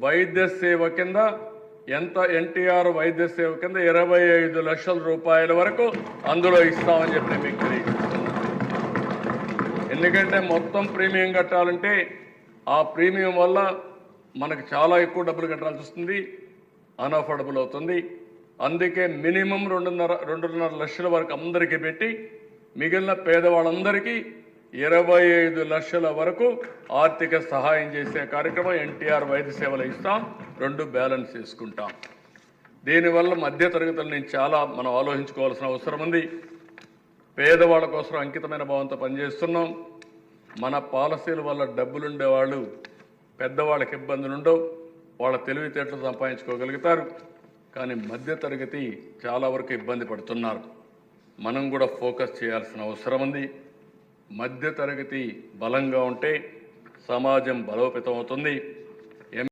వైద్య సేవ కింద ఎంత ఎన్టీఆర్ వైద్య సేవ కింద 25 లక్షల రూపాయల వరకు అందులో ఇస్తామని చెప్పి మీకు తెలియజేస్తున్నాను. ఎందుకంటే మొత్తం ప్రీమియం కట్టాలంటే ఆ ప్రీమియం వల్ల మనకు చాలా ఎక్కువ డబ్బులు కట్టాల్సి వస్తుంది, అన్అఫోర్డబుల్ అవుతుంది. అందుకే మినిమం 2.5 లక్షల వరకు అందరికీ పెట్టి మిగిలిన పేదవాళ్ళందరికీ 25 లక్షల వరకు ఆర్థిక సహాయం చేసే కార్యక్రమం ఎన్టీఆర్ వైద్య సేవలు ఇస్తాం. 2 బ్యాలెన్స్ చేసుకుంటాం. దీనివల్ల మధ్యతరగతులు నేను చాలా మనం ఆలోచించుకోవాల్సిన అవసరం ఉంది. పేదవాళ్ళ కోసం అంకితమైన భావంతో పనిచేస్తున్నాం. మన పాలసీల వల్ల డబ్బులుండేవాళ్ళు పెద్దవాళ్ళకి ఇబ్బందులు ఉండవు, వాళ్ళ తెలివితేటలు సంపాదించుకోగలుగుతారు. కానీ మధ్యతరగతి చాలా వరకు ఇబ్బంది పడుతున్నారు. మనం కూడా ఫోకస్ చేయాల్సిన అవసరం ఉంది. మధ్యతరగతి బలంగా ఉంటే సమాజం బలోపేతం అవుతుంది.